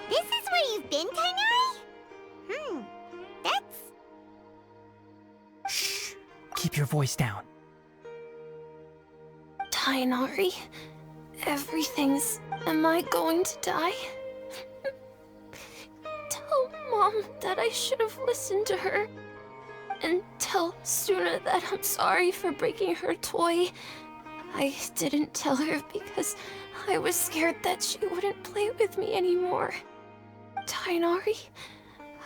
This is where you've been, Tighnari? That's... Shh! Keep your voice down. Tighnari, everything's... Am I going to die? Tell Mom that I should have listened to her. And tell Suna that I'm sorry for breaking her toy. I didn't tell her because I was scared that she wouldn't play with me anymore. Tighnari,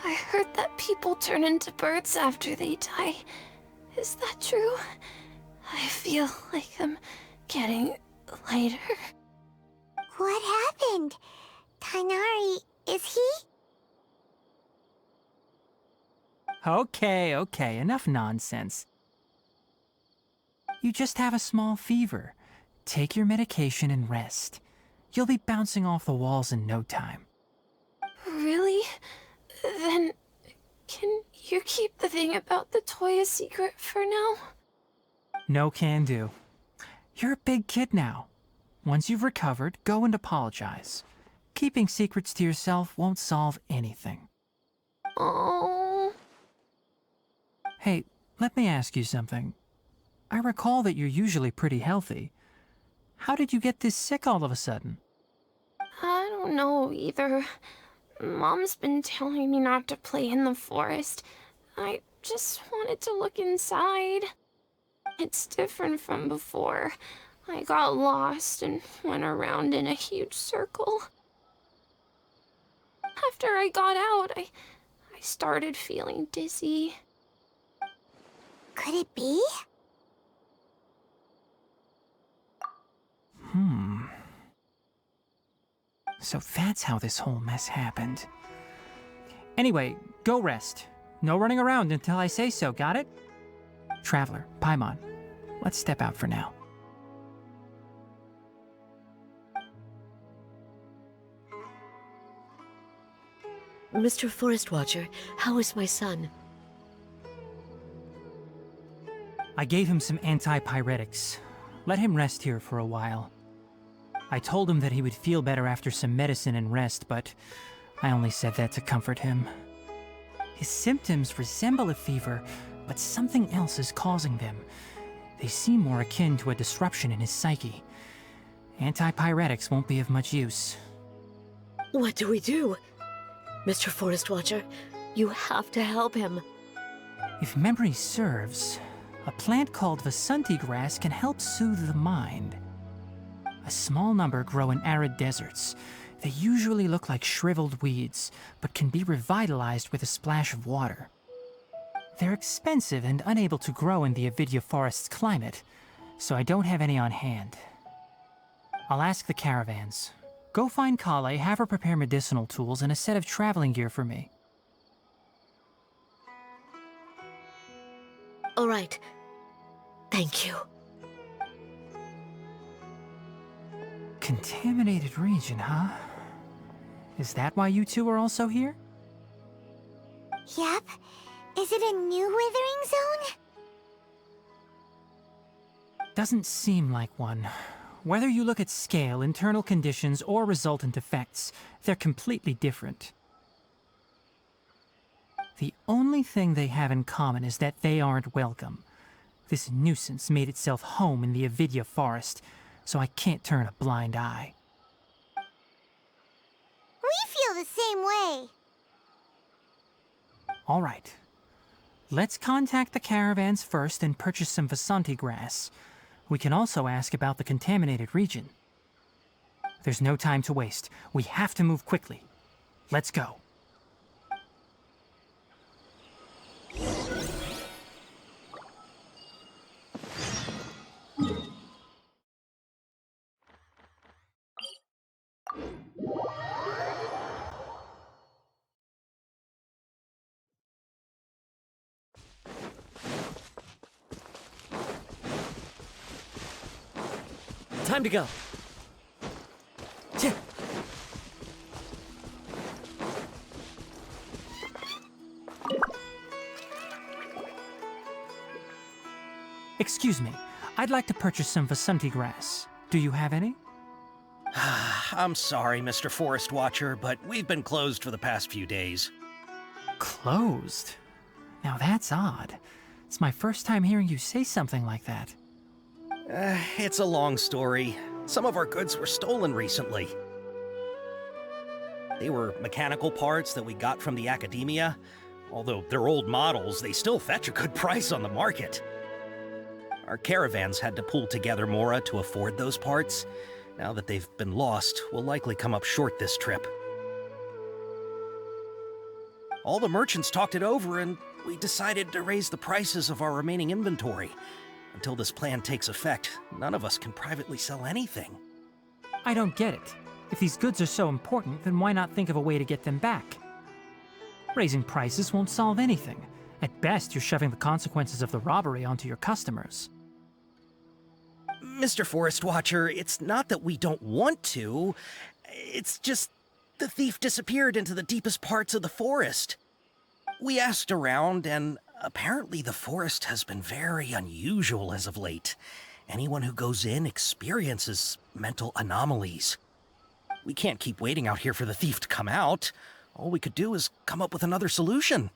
I heard that people turn into birds after they die. Is that true? I feel like I'm getting lighter. What happened? Tighnari, is he? Okay, enough nonsense. You just have a small fever. Take your medication and rest. You'll be bouncing off the walls in no time. Really? Then, can you keep the thing about the toy a secret for now? No can do. You're a big kid now. Once you've recovered, go and apologize. Keeping secrets to yourself won't solve anything. Oh. Hey, let me ask you something. I recall that you're usually pretty healthy. How did you get this sick all of a sudden? I don't know either. Mom's been telling me not to play in the forest. I just wanted to look inside. It's different from before. I got lost and went around in a huge circle. After I got out, I started feeling dizzy. Could it be? So that's how this whole mess happened. Anyway, go rest. No running around until I say so, got it? Traveler, Paimon, let's step out for now. Mr. Forest Watcher, how is my son? I gave him some antipyretics. Let him rest here for a while. I told him that he would feel better after some medicine and rest, but I only said that to comfort him. His symptoms resemble a fever, but something else is causing them. They seem more akin to a disruption in his psyche. Antipyretics won't be of much use. What do we do? Mr. Forest Watcher, you have to help him. If memory serves, a plant called Vasanti grass can help soothe the mind. A small number grow in arid deserts. They usually look like shriveled weeds, but can be revitalized with a splash of water. They're expensive and unable to grow in the Avidya Forest's climate, so I don't have any on hand. I'll ask the caravans. Go find Kale, have her prepare medicinal tools and a set of traveling gear for me. All right. Thank you. Contaminated region, huh? Is that why you two are also here? Yep. Is it a new withering zone? Doesn't seem like one. Whether you look at scale, internal conditions, or resultant effects, they're completely different. The only thing they have in common is that they aren't welcome. This nuisance made itself home in the Avidya Forest, so I can't turn a blind eye. We feel the same way. All right. Let's contact the caravans first and purchase some Vasanti grass. We can also ask about the contaminated region. There's no time to waste. We have to move quickly. Let's go. Time to go. Excuse me, I'd like to purchase some Vasanti grass. Do you have any? I'm sorry, Mr. Forest Watcher, but we've been closed for the past few days. Closed? Now that's odd. It's my first time hearing you say something like that. It's a long story. Some of our goods were stolen recently. They were mechanical parts that we got from the academia. Although they're old models, they still fetch a good price on the market. Our caravans had to pool together more to afford those parts. Now that they've been lost, we'll likely come up short this trip. All the merchants talked it over, and we decided to raise the prices of our remaining inventory. Until this plan takes effect, none of us can privately sell anything. I don't get it. If these goods are so important, then why not think of a way to get them back? Raising prices won't solve anything. At best, you're shoving the consequences of the robbery onto your customers. Mr. Forest Watcher, it's not that we don't want to. It's just the thief disappeared into the deepest parts of the forest. We asked around, and apparently the forest has been very unusual as of late. Anyone who goes in experiences mental anomalies. We can't keep waiting out here for the thief to come out. All we could do is come up with another solution.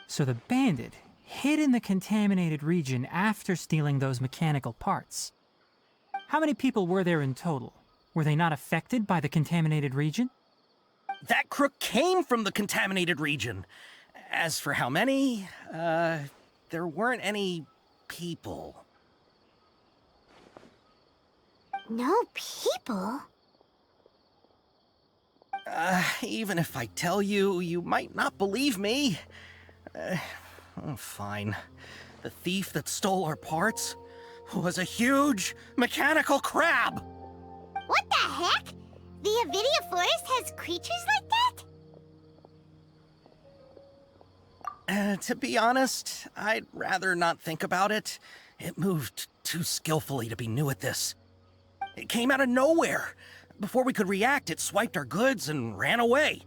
So the bandit hid in the contaminated region after stealing those mechanical parts. How many people were there in total? Were they not affected by the contaminated region? That crook came from the contaminated region. As for how many, there weren't any people. No people? Even if I tell you, you might not believe me. Fine. The thief that stole our parts was a huge mechanical crab! What the heck? The Avidya Forest has creatures like that? To be honest, I'd rather not think about it. It moved too skillfully to be new at this. It came out of nowhere. Before we could react, it swiped our goods and ran away.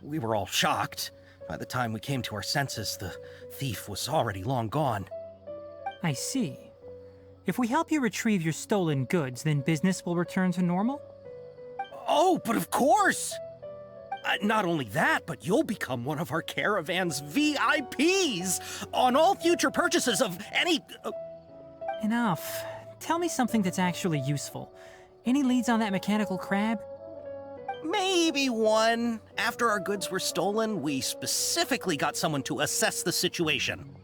We were all shocked. By the time we came to our senses, the thief was already long gone. I see. If we help you retrieve your stolen goods, then business will return to normal? Oh, but of course! Not only that, but you'll become one of our caravan's VIPs on all future purchases of any... Enough. Tell me something that's actually useful. Any leads on that mechanical crab? Maybe one. After our goods were stolen, we specifically got someone to assess the situation.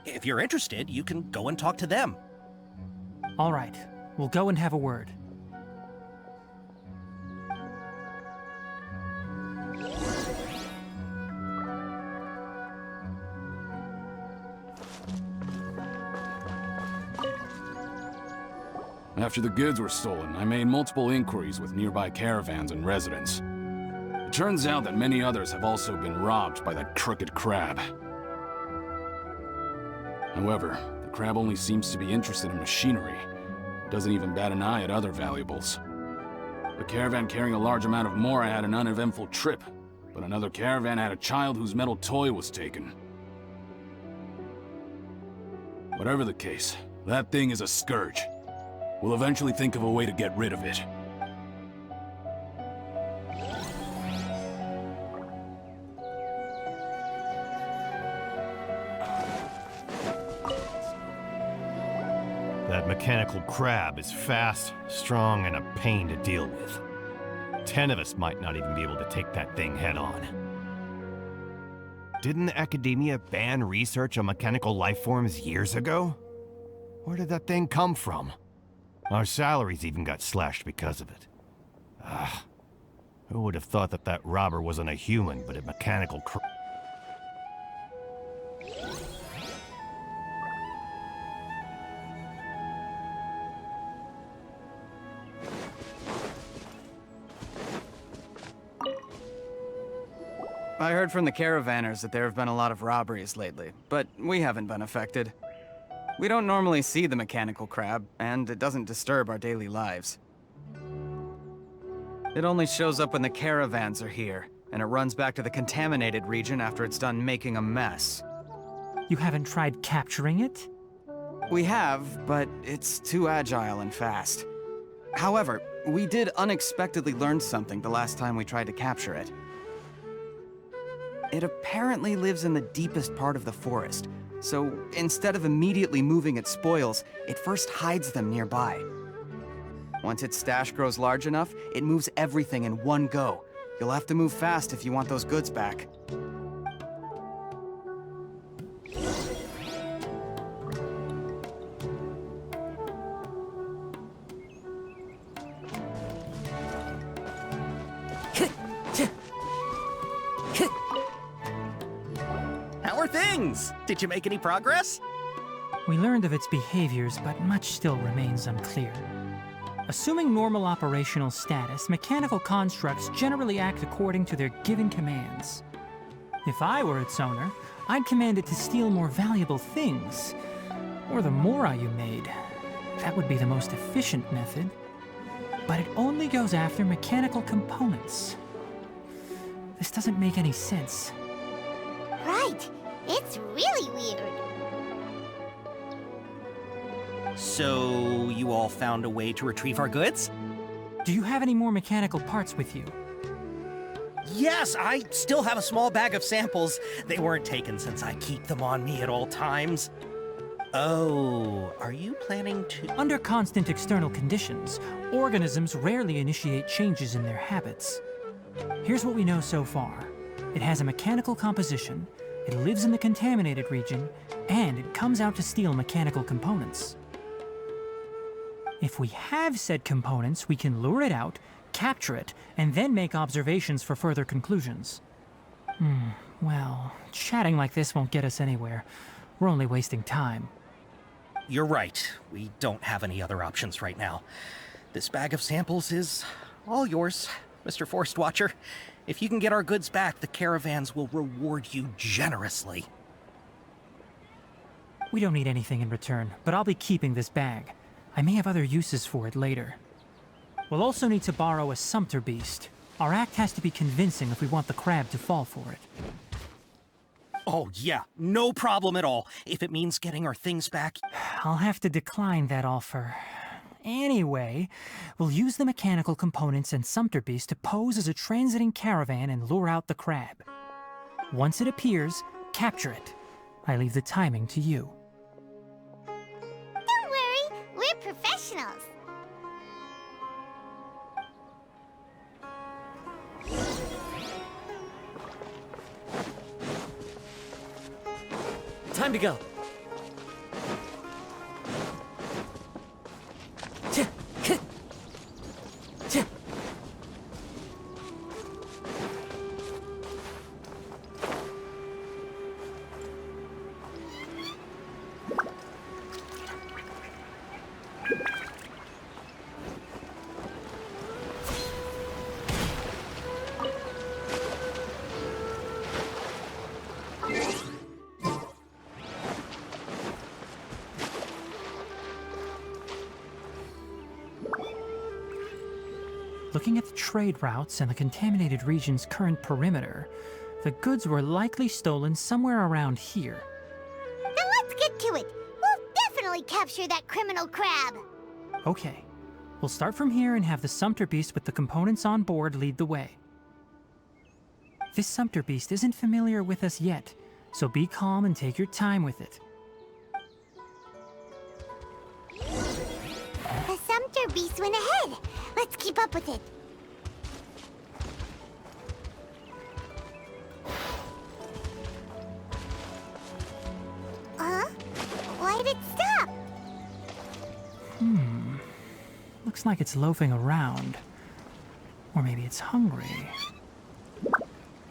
If you're interested, you can go and talk to them. All right. We'll go and have a word. After the goods were stolen, I made multiple inquiries with nearby caravans and residents. It turns out that many others have also been robbed by that crooked crab. However, the crab only seems to be interested in machinery. It doesn't even bat an eye at other valuables. The caravan carrying a large amount of Mora had an uneventful trip, but another caravan had a child whose metal toy was taken. Whatever the case, that thing is a scourge. We'll eventually think of a way to get rid of it. That mechanical crab is fast, strong, and a pain to deal with. 10 of us might not even be able to take that thing head on. Didn't the academia ban research on mechanical life forms years ago? Where did that thing come from? Our salaries even got slashed because of it. Who would have thought that that robber wasn't a human, but a mechanical I heard from the caravanners that there have been a lot of robberies lately, but we haven't been affected. We don't normally see the mechanical crab, and it doesn't disturb our daily lives. It only shows up when the caravans are here, and it runs back to the contaminated region after it's done making a mess. You haven't tried capturing it? We have, but it's too agile and fast. However, we did unexpectedly learn something the last time we tried to capture it. It apparently lives in the deepest part of the forest, so instead of immediately moving its spoils, it first hides them nearby. Once its stash grows large enough, it moves everything in one go. You'll have to move fast if you want those goods back. How are things? Did you make any progress? We learned of its behaviors, but much still remains unclear. Assuming normal operational status, mechanical constructs generally act according to their given commands. If I were its owner, I'd command it to steal more valuable things. Or the Mora you made. That would be the most efficient method. But it only goes after mechanical components. This doesn't make any sense. Right. It's really weird. So, you all found a way to retrieve our goods? Do you have any more mechanical parts with you? Yes, I still have a small bag of samples. They weren't taken since I keep them on me at all times. Oh, are you planning to... Under constant external conditions, organisms rarely initiate changes in their habits. Here's what we know so far. It has a mechanical composition, it lives in the contaminated region, and it comes out to steal mechanical components. If we have said components, we can lure it out, capture it, and then make observations for further conclusions. Well, chatting like this won't get us anywhere. We're only wasting time. You're right. We don't have any other options right now. This bag of samples is all yours, Mr. Forest Watcher. If you can get our goods back, the caravans will reward you generously. We don't need anything in return, but I'll be keeping this bag. I may have other uses for it later. We'll also need to borrow a Sumpter Beast. Our act has to be convincing if we want the crab to fall for it. Oh yeah, no problem at all. If it means getting our things back... I'll have to decline that offer. Anyway, we'll use the mechanical components and Sumpter Beast to pose as a transiting caravan and lure out the crab. Once it appears, capture it. I leave the timing to you. Don't worry, we're professionals. Time to go. Looking at the trade routes and the contaminated region's current perimeter, the goods were likely stolen somewhere around here. Then let's get to it. We'll definitely capture that criminal crab. Okay, we'll start from here and have the Sumpter Beast with the components on board lead the way. This Sumpter Beast isn't familiar with us yet, so be calm and take your time with it. The Sumpter Beast went ahead. Let's keep up with it. Huh? Why'd it stop? Looks like it's loafing around. Or maybe it's hungry.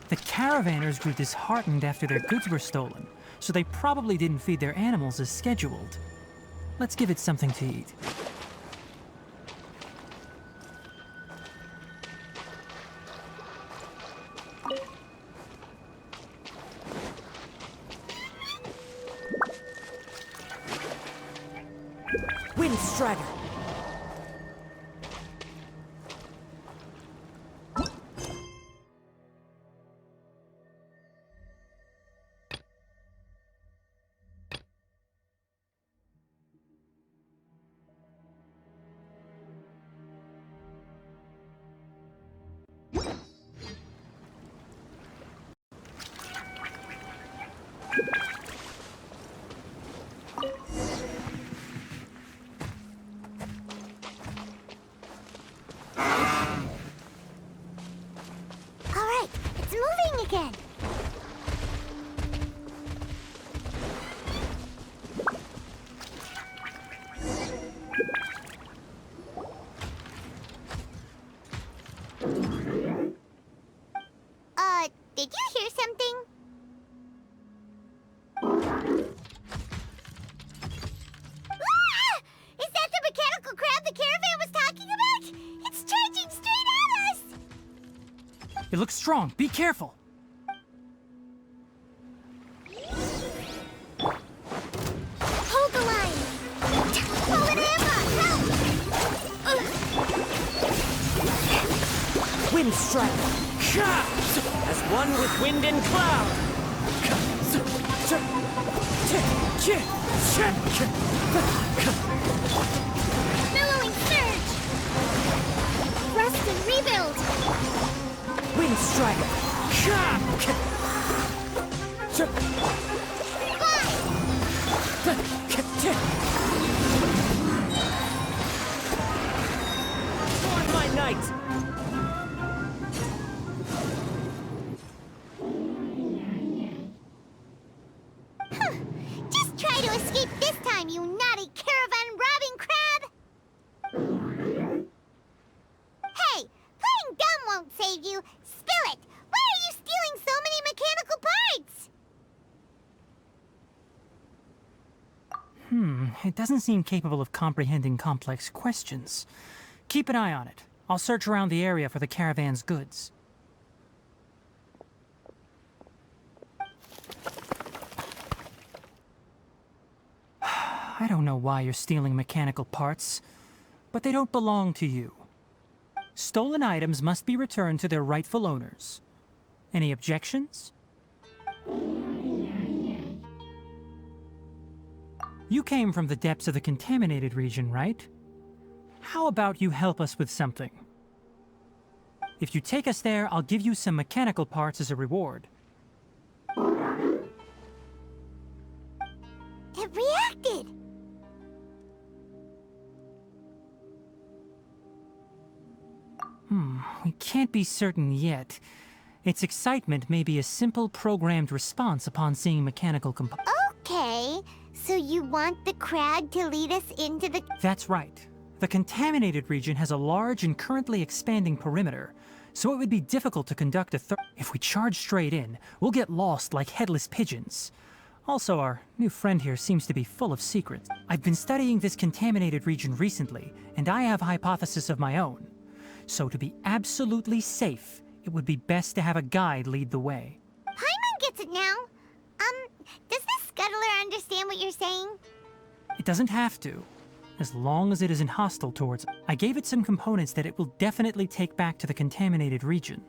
The caravanners grew disheartened after their goods were stolen, so they probably didn't feed their animals as scheduled. Let's give it something to eat. Wind Strider! Alright, it's moving again. Did you hear something? Ah! Is that the mechanical crab the caravan was talking about? It's charging straight at us! It looks strong. Be careful. Hold the line! Pull it in, help! Wind Strider! As one with wind and cloud! Billowing surge! Rest and rebuild! Wind Strider! On my knight! Just try to escape this time, you naughty caravan-robbing crab! Hey, playing dumb won't save you. Spill it! Why are you stealing so many mechanical parts? It doesn't seem capable of comprehending complex questions. Keep an eye on it. I'll search around the area for the caravan's goods. I don't know why you're stealing mechanical parts, but they don't belong to you. Stolen items must be returned to their rightful owners. Any objections? You came from the depths of the contaminated region, right? How about you help us with something? If you take us there, I'll give you some mechanical parts as a reward. It reacted! We can't be certain yet. Its excitement may be a simple programmed response upon seeing mechanical components. Okay, so you want the crab to lead us into the... That's right. The contaminated region has a large and currently expanding perimeter, so it would be difficult to conduct a If we charge straight in, we'll get lost like headless pigeons. Also, our new friend here seems to be full of secrets. I've been studying this contaminated region recently, and I have a hypothesis of my own. So to be absolutely safe, it would be best to have a guide lead the way. Paimon gets it now. Does the scuttler understand what you're saying? It doesn't have to, as long as it isn't hostile towards... I gave it some components that it will definitely take back to the contaminated region.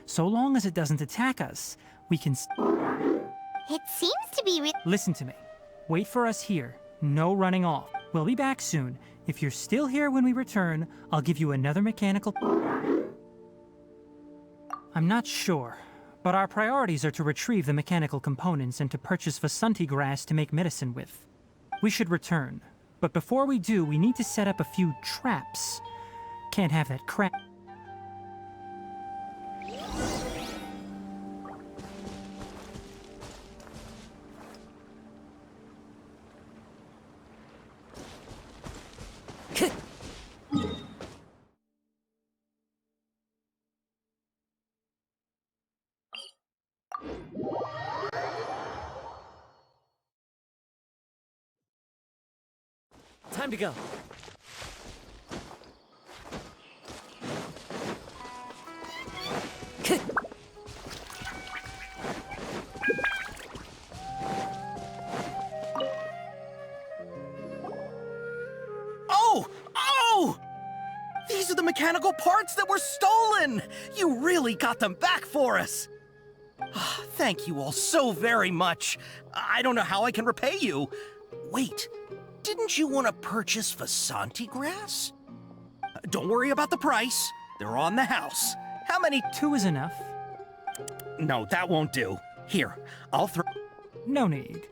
So long as it doesn't attack us, we can... It seems to be Listen to me. Wait for us here. No running off. We'll be back soon. If you're still here when we return, I'll give you another mechanical... I'm not sure, but our priorities are to retrieve the mechanical components and to purchase Vasanti grass to make medicine with. We should return, but before we do, we need to set up a few traps. Can't have that crap... Time to go. Oh! Oh! These are the mechanical parts that were stolen! You really got them back for us! Ah, thank you all so very much. I don't know how I can repay you. Wait, didn't you want to purchase Vasanti grass? Don't worry about the price. They're on the house. How many? 2 is enough. No, that won't do. Here, I'll throw... No need.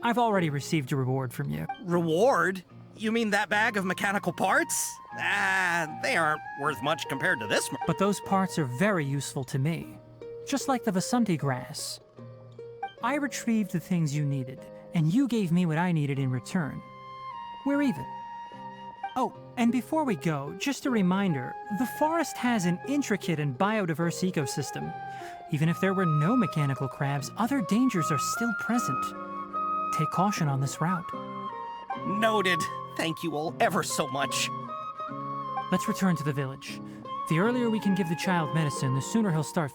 I've already received a reward from you. Reward? You mean that bag of mechanical parts? They aren't worth much compared to this. But those parts are very useful to me. Just like the Vasanti grass. I retrieved the things you needed, and you gave me what I needed in return. We're even. Oh, and before we go, just a reminder, the forest has an intricate and biodiverse ecosystem. Even if there were no mechanical crabs, other dangers are still present. Take caution on this route. Noted. Thank you all ever so much. Let's return to the village. The earlier we can give the child medicine, the sooner he'll start.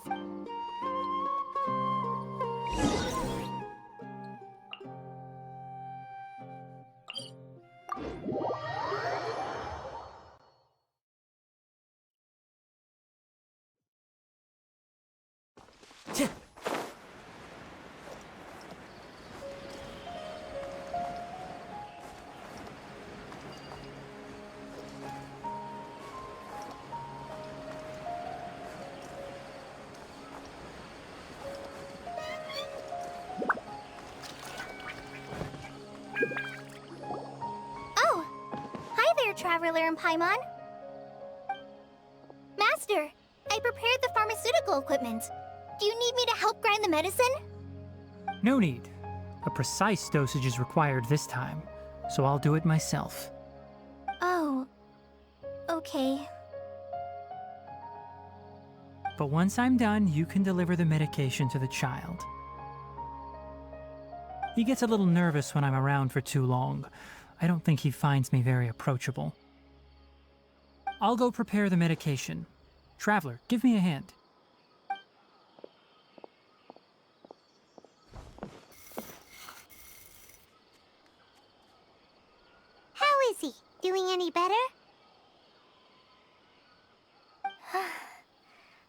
Traveler and Paimon. Master, I prepared the pharmaceutical equipment. Do you need me to help grind the medicine? No need. A precise dosage is required this time, so I'll do it myself. Oh, okay. But once I'm done, you can deliver the medication to the child. He gets a little nervous when I'm around for too long. I don't think he finds me very approachable. I'll go prepare the medication. Traveler, give me a hand. How is he? Doing any better?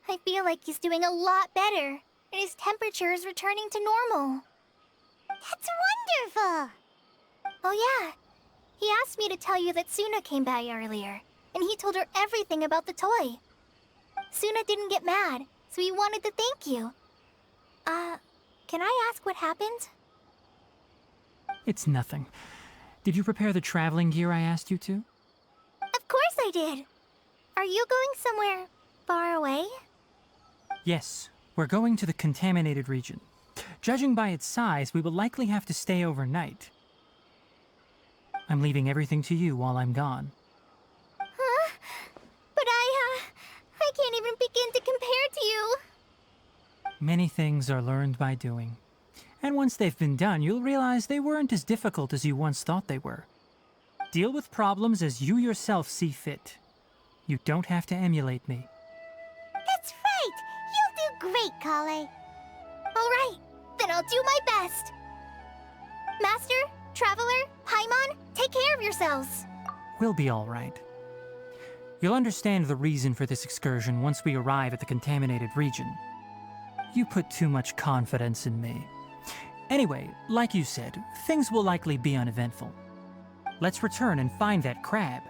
I feel like he's doing a lot better, and his temperature is returning to normal. That's wonderful! Oh yeah, he asked me to tell you that Suna came by earlier, and he told her everything about the toy. Suna didn't get mad, so he wanted to thank you. Can I ask what happened? It's nothing. Did you prepare the traveling gear I asked you to? Of course I did! Are you going somewhere far away? Yes, we're going to the contaminated region. Judging by its size, we will likely have to stay overnight. I'm leaving everything to you while I'm gone. Huh? But I can't even begin to compare to you. Many things are learned by doing. And once they've been done, you'll realize they weren't as difficult as you once thought they were. Deal with problems as you yourself see fit. You don't have to emulate me. That's right! You'll do great, Kale. All right, then I'll do my best. Master, Traveler, Paimon, take care of yourselves. We'll be all right. You'll understand the reason for this excursion once we arrive at the contaminated region. You put too much confidence in me. Anyway, like you said, things will likely be uneventful. Let's return and find that crab.